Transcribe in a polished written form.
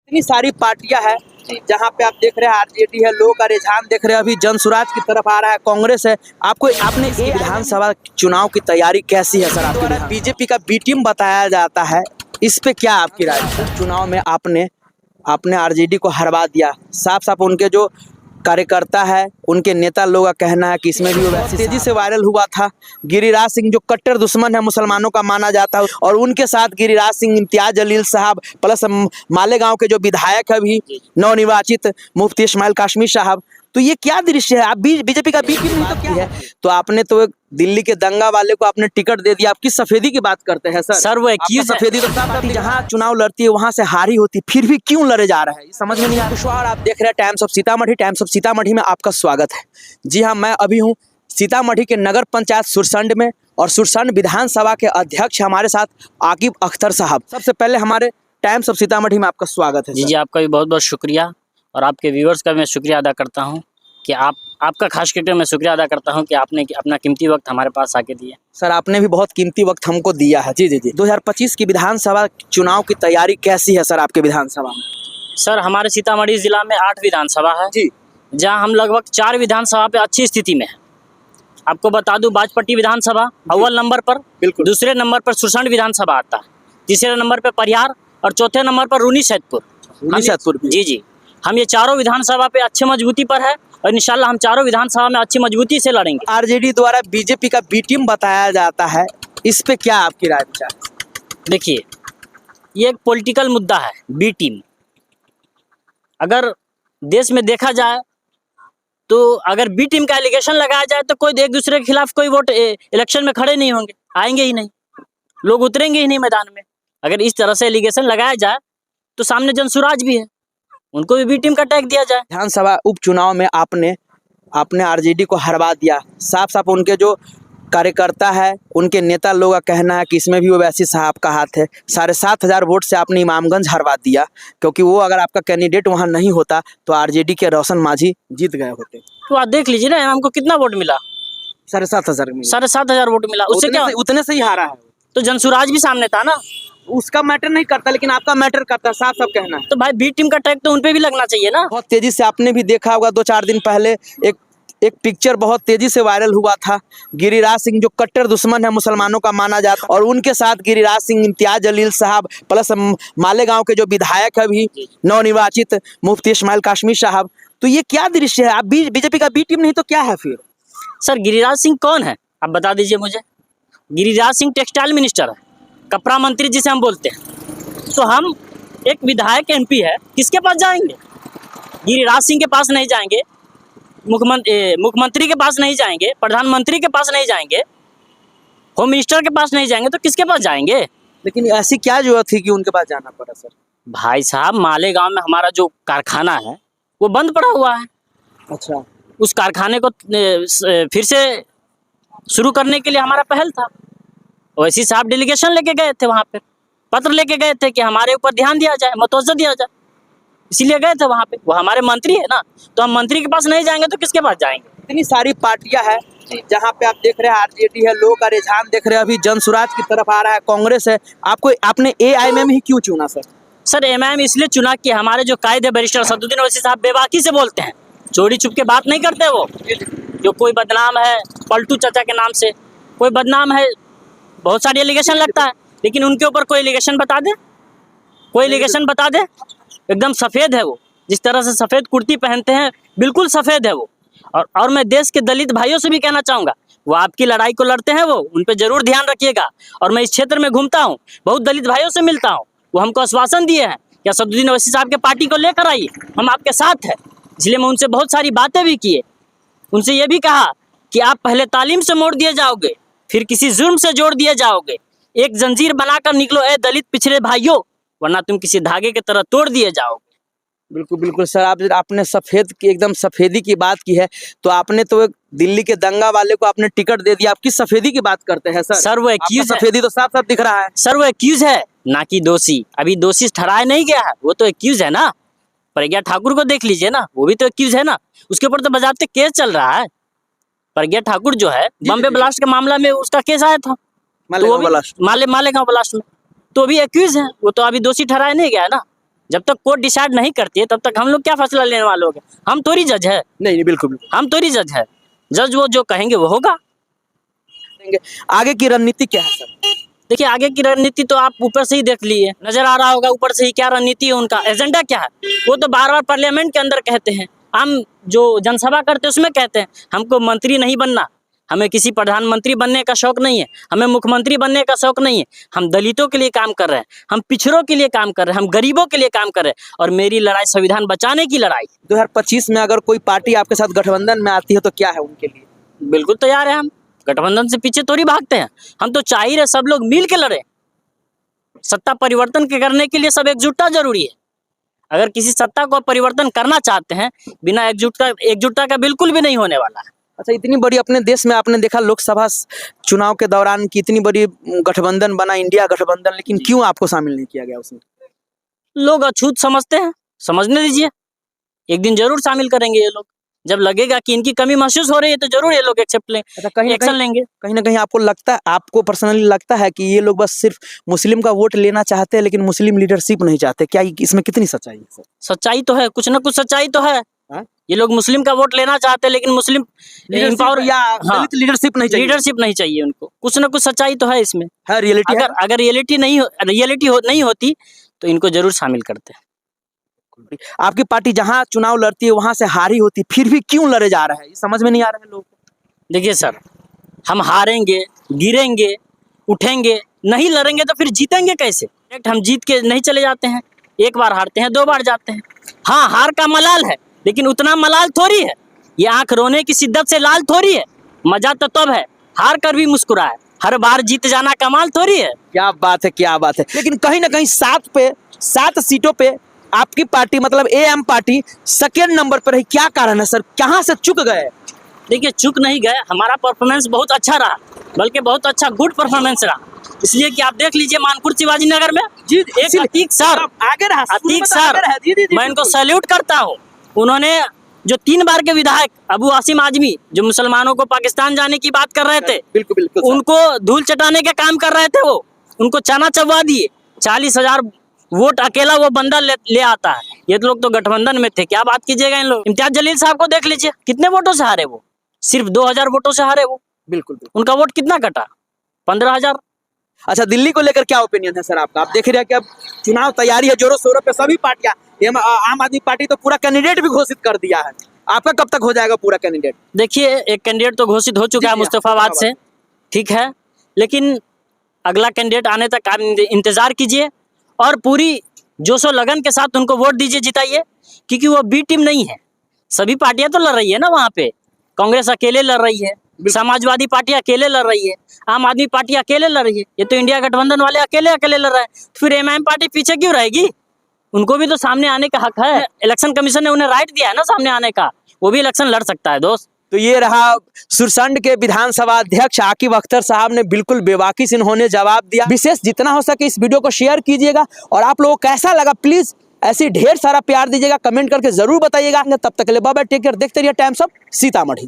इतनी सारी पार्टियां हैं जहां पे आप देख रहे हैं आरजेडी है, लोगों का रुझान देख रहे हैं, अभी जन स्वराज की तरफ आ रहा है, कांग्रेस है। आपको आपने इस विधानसभा चुनाव की तैयारी कैसी है सर? आपके बीजेपी का बी टीम बताया जाता है, इस पे क्या आपकी राय है? चुनाव में आपने आपने आरजेडी को हरवा दिया, साफ साफ उनके जो कार्यकर्ता है, उनके नेता लोगों का कहना है कि इसमें भी वो वैसे तेजी से वायरल हुआ था। गिरिराज सिंह जो कट्टर दुश्मन है मुसलमानों का माना जाता है, और उनके साथ गिरिराज सिंह, इम्तियाज जलील साहब प्लस मालेगांव के जो विधायक है भी नवनिर्वाचित मुफ्ती इस्माइल काशमी साहब। तो ये क्या दृश्य है? आप बीजेपी का बी टीम नहीं तो क्या है? तो आपने तो दिल्ली के दंगा वाले को आपने टिकट दे दिया, आप किस सफेदी की बात करते हैं सर? सर वो एक्यूज सफेदी तो पार्टी जहाँ चुनाव लड़ती है वहां से हारी होती, फिर भी क्यों लड़े जा रहे हैं, ये समझ में नहीं आ रहा। आप देख रहे हैं times of Sitamarhi. Times of Sitamarhi में आपका स्वागत है। जी हाँ, मैं अभी हूँ सीतामढ़ी के नगर पंचायत सुरसंड में, और सुरसंड विधानसभा के अध्यक्ष हमारे साथ आकिब अख्तर साहब। सबसे पहले हमारे टाइम्स ऑफ सीतामढ़ी में आपका स्वागत है। जी आपका भी बहुत बहुत शुक्रिया, और आपके व्यूअर्स का मैं शुक्रिया अदा करता हूँ कि आपका खास करके मैं शुक्रिया अदा करता हूं कि आपने अपना कीमती वक्त हमारे पास आके दिया। सर आपने भी बहुत कीमती वक्त हमको दिया है। जी जी जी 2025 की विधानसभा चुनाव की तैयारी कैसी है सर आपके विधानसभा में? सर हमारे सीतामढ़ी जिला में 8 विधानसभा है जी, जहां हम लगभग 4 विधानसभा पे अच्छी स्थिति में है। आपको बता दूं, बाजपट्टी विधानसभा अव्वल नंबर पर, बिल्कुल दूसरे नंबर पर सुरसंड विधानसभा आता है, तीसरे नंबर पर परिहार, और चौथे नंबर पर रूनी सैदपुर। जी जी, हम ये चारों विधानसभा पे अच्छे मजबूती पर है, और इंशाल्लाह हम चारों विधानसभा में अच्छी मजबूती से लड़ेंगे। आरजेडी द्वारा बीजेपी का बी टीम बताया जाता है, इस पे क्या आपकी राय विचार? देखिए, ये एक पॉलिटिकल मुद्दा है। बी टीम अगर देश में देखा जाए तो अगर बी टीम का एलिगेशन लगाया जाए तो कोई एक दूसरे के खिलाफ कोई वोट इलेक्शन में खड़े नहीं होंगे, आएंगे ही नहीं, लोग उतरेंगे ही नहीं मैदान में। अगर इस तरह से एलिगेशन लगाया जाए तो सामने जनसुराज भी है, उनको भी बी टीम का टैग दिया जाए। विधानसभा उपचुनाव में आपने आरजेडी को हरवा दिया, साफ साफ उनके जो कार्यकर्ता है, उनके नेता लोगों का कहना है कि इसमें भी वो वैसी साहब का हाथ है। 7,500 वोट से आपने इमामगंज हरवा दिया, क्योंकि वो अगर आपका कैंडिडेट वहां नहीं होता तो आरजेडी के रोशन मांझी जीत गए होते। तो आप देख लीजिए ना, हमको कितना वोट मिला? 7,500 वोट मिला। उससे क्या उतने से ही हारा है? तो जनसुराज भी सामने था ना। उसका मैटर नहीं करता, लेकिन आपका मैटर करता, साफ साफ कहना है। तो भाई बी टीम का टैग तो उनपे भी लगना चाहिए ना। बहुत तेजी से आपने भी देखा होगा, 2-4 दिन पहले एक पिक्चर बहुत तेजी से वायरल हुआ था। गिरिराज सिंह जो कट्टर दुश्मन है मुसलमानों का माना जाता है, और उनके साथ गिरिराज सिंह, इम्तियाज जलील साहब प्लस मालेगांव के जो विधायक है भी नवनिर्वाचित मुफ्ती इस्माइल काशमी साहब। तो ये क्या दृश्य है? आप बीजेपी का बी टीम नहीं तो क्या है फिर? सर गिरिराज सिंह कौन है, आप बता दीजिए मुझे। गिरिराज सिंह टेक्सटाइल मिनिस्टर है, कपड़ा मंत्री जिसे हम बोलते हैं। तो हम एक विधायक एमपी है, किसके पास जाएंगे? गिरिराज सिंह के पास नहीं जाएंगे, मुख्यमंत्री के पास नहीं जाएंगे, प्रधानमंत्री के पास नहीं जाएंगे, होम मिनिस्टर के पास नहीं जाएंगे, तो किसके पास जाएंगे? लेकिन ऐसी क्या जरूरत थी कि उनके पास जाना पड़ा सर? भाई साहब, मालेगांव में हमारा जो कारखाना है वो बंद पड़ा हुआ है। अच्छा, उस कारखाने को फिर से शुरू करने के लिए हमारा पहल था। वैसी साहब डेलीगेशन लेके गए थे, वहां पे पत्र लेके गए थे कि हमारे ऊपर ध्यान दिया जाए, मुतवज्जो दिया जाए, इसीलिए गए थे वहां पे। वो हमारे मंत्री है ना, तो हम मंत्री के पास नहीं जाएंगे तो किसके पास जाएंगे? इतनी सारी पार्टियां हैं जहां पे आप देख रहे हैं आरजेडी है, लोगों का रुझान देख रहे हैं, अभी जन स्वराज की तरफ आ रहा है, कांग्रेस है। आपने एआईएमएम ही क्यों चुना सर? सर एमआईएम इसलिए चुना कि हमारे जो कायद है बैरिस्टर असदुद्दीन ओवैसी साहब बेबाकी से बोलते हैं, चोरी छुप के बात नहीं करते। वो जो कोई बदनाम है पलटू चाचा के नाम से, कोई बदनाम है, बहुत सारी एलिगेशन लगता है, लेकिन उनके ऊपर कोई एलिगेशन बता दे, कोई एलिगेशन बता दे। एकदम सफ़ेद है वो, जिस तरह से सफ़ेद कुर्ती पहनते हैं बिल्कुल सफ़ेद है वो। और मैं देश के दलित भाइयों से भी कहना चाहूँगा, वो आपकी लड़ाई को लड़ते हैं, वो उन पर जरूर ध्यान रखिएगा। और मैं इस क्षेत्र में घूमता हूँ, बहुत दलित भाइयों से मिलता हूँ, वो हमको आश्वासन दिए हैं कि असदुद्दीन ओवैसी साहब के पार्टी को लेकर आइए, हम आपके साथ हैं। इसलिए मैं उनसे बहुत सारी बातें भी किए, उनसे ये भी कहा कि आप पहले तालीम से मोड़ दिए जाओगे, फिर किसी जुर्म से जोड़ दिए जाओगे। एक जंजीर बनाकर निकलो ए दलित पिछड़े भाइयों, वरना तुम किसी धागे की तरह तोड़ दिए जाओगे। बिल्कुल बिल्कुल सर, आपने सफेद की एकदम सफेदी की बात की है, तो आपने तो दिल्ली के दंगा वाले को आपने टिकट दे दिया, आप किस सफेदी की बात करते हैं सर? सर वो एक्यूज है। सफेदी तो साफ साफ दिख रहा है। सर वो एक्यूज है, ना कि दोषी। अभी दोषी ठहराया नहीं गया है, वो तो एक्यूज है ना। प्रज्ञा ठाकुर को देख लीजिए ना, वो भी तो एक्यूज है ना, उसके ऊपर तो बजाते केस चल रहा है। प्रज्ञा ठाकुर जो है, बॉम्बे ब्लास्ट के मामला में उसका केस आया था, मालेगांव ब्लास्ट में, तो भी एक्यूज है, वो तो अभी दोषी ठहराया नहीं गया है ना। जब तक कोर्ट डिसाइड नहीं करती है तब तक हम लोग क्या फैसला लेने वाले होंगे? हम थोड़ी जज है, नहीं बिल्कुल बिल्कुल। हम थोड़ी जज है। जज वो जो कहेंगे वो होगा। आगे की रणनीति क्या है सर? देखिए आगे की रणनीति तो आप ऊपर से ही देख लिए, नजर आ रहा होगा ऊपर से ही क्या रणनीति है उनका, एजेंडा क्या है। वो तो बार बार पार्लियामेंट के अंदर कहते हैं, हम जो जनसभा करते हैं उसमें कहते हैं हमको मंत्री नहीं बनना, हमें किसी प्रधानमंत्री बनने का शौक नहीं है, हमें मुख्यमंत्री बनने का शौक नहीं है, हम दलितों के लिए काम कर रहे हैं, हम पिछड़ों के लिए काम कर रहे हैं, हम गरीबों के लिए काम कर रहे हैं। और मेरी लड़ाई संविधान बचाने की लड़ाई। 2025 में अगर कोई पार्टी आपके साथ गठबंधन में आती है तो क्या है उनके लिए? बिल्कुल तैयार है हम, गठबंधन से पीछे थोड़ी भागते हैं। हम तो चाह ही रहे सब लोग मिल के लड़े। सत्ता परिवर्तन करने के लिए सब एकजुटता जरूरी है। अगर किसी सत्ता को परिवर्तन करना चाहते हैं, बिना एकजुटता का बिल्कुल भी नहीं होने वाला है। अच्छा, इतनी बड़ी अपने देश में आपने देखा लोकसभा चुनाव के दौरान कि इतनी बड़ी गठबंधन बना, इंडिया गठबंधन, लेकिन क्यों आपको शामिल नहीं किया गया उसमें? लोग अछूत समझते हैं, समझने दीजिए, एक दिन जरूर शामिल करेंगे ये लोग। जब लगेगा कि इनकी कमी महसूस हो रही है तो जरूर ये लोग एक्सेप्ट लेंगे, अच्छा, कहीं एक्शन लेंगे। कहीं ना कहीं आपको लगता है, आपको पर्सनली लगता है कि ये लोग बस सिर्फ मुस्लिम का वोट लेना चाहते हैं लेकिन मुस्लिम लीडरशिप नहीं चाहते? क्या इसमें कितनी सच्चाई है सर? सच्चाई तो है, कुछ ना कुछ सच्चाई तो है। हाँ? ये लोग मुस्लिम का वोट लेना चाहते हैं लेकिन मुस्लिम पावर या दलित लीडरशिप नहीं चाहिए, लीडरशिप नहीं चाहिए उनको। कुछ ना कुछ सच्चाई तो है इसमें। है रियलिटी। अगर रियलिटी नहीं होती तो इनको जरूर शामिल करते हैं। आपकी पार्टी जहां चुनाव लड़ती है वहां से हारी होती, फिर भी क्यों लड़े जा रहा है, ये समझ में नहीं आ रहा है लोगों को। देखिए सर, हम हारेंगे, गिरेंगे, उठेंगे, नहीं लड़ेंगे तो फिर जीतेंगे कैसे? हम जीत के नहीं चले जाते हैं, एक बार हारते हैं, 2 बार जाते हैं। हाँ, हार का मलाल है लेकिन उतना मलाल थोड़ी है। ये आंख रोने की शिद्दत से लाल थोड़ी है। मजा तो तब है हार कर भी मुस्कुराए, हर बार जीत जाना कमाल थोड़ी है। क्या बात है, क्या बात है। लेकिन कहीं ना कहीं 7 सीटों पे आपकी पार्टी मतलब एएम पार्टी सेकेंड नंबर पर है, क्या कारण है सर? कहां से चूक गए? देखिए चूक नहीं गए, हमारा परफॉर्मेंस बहुत अच्छा रहा, बल्कि बहुत अच्छा गुड परफॉर्मेंस रहा। इसलिए कि आप देख लीजिए मानपुर शिवाजी नगर में जी, एक अतीक सर, अतीक सर, मैं इनको सैल्यूट करता हूँ। उन्होंने जो 3 बार के विधायक अबू आसिम आजमी जो मुसलमानों को पाकिस्तान जाने की बात कर रहे थे, बिल्कुल बिल्कुल, उनको धूल चटाने का काम कर रहे थे, वो उनको चना चबवा दिए। 40,000 वोट अकेला वो बंदा ले आता है। ये लोग तो गठबंधन में थे, क्या बात कीजिएगा इन लोग। इम्तियाज जलील साहब को देख लीजिए, कितने वोटों से हारे वो? सिर्फ 2000 वोटों से हारे वो। बिल्कुल। उनका वोट कितना कटा? 15,000। अच्छा, दिल्ली को लेकर क्या ओपिनियन है सर आपका? आप देख रहे हैं कि अब चुनाव तैयारी है जोरों शोरों पे, सभी पार्टियां, आम आदमी पार्टी तो पूरा कैंडिडेट भी घोषित कर दिया है। आपका कब तक हो जाएगा पूरा कैंडिडेट? देखिए एक कैंडिडेट तो घोषित हो चुका है मुस्तफाबाद से, ठीक है, लेकिन अगला कैंडिडेट आने तक आप इंतजार कीजिए और पूरी जोशो लगन के साथ उनको वोट दीजिए, जिताइए। क्योंकि वो बी टीम नहीं है, सभी पार्टियां तो लड़ रही है ना वहाँ पे। कांग्रेस अकेले लड़ रही है, समाजवादी पार्टी अकेले लड़ रही है, आम आदमी पार्टी अकेले लड़ रही है, ये तो इंडिया गठबंधन वाले अकेले लड़ रहे हैं। फिर एमआईएम पार्टी पीछे क्यों रहेगी? उनको भी तो सामने आने का हक है। इलेक्शन कमीशन ने उन्हें राइट दिया है ना सामने आने का, वो भी इलेक्शन लड़ सकता है दोस्त। तो ये रहा सुरसंड के विधानसभा अध्यक्ष आकिब अख्तर साहब ने बिल्कुल बेबाकी से इन्होंने जवाब दिया। विशेष जितना हो सके इस वीडियो को शेयर कीजिएगा और आप लोगों को कैसा लगा प्लीज ऐसी ढेर सारा प्यार दीजिएगा, कमेंट करके जरूर बताइएगा। तब तक के लिए बाय बाय, टेक केयर, देखते रहिए टाइम्स ऑफ सीतामढ़ी।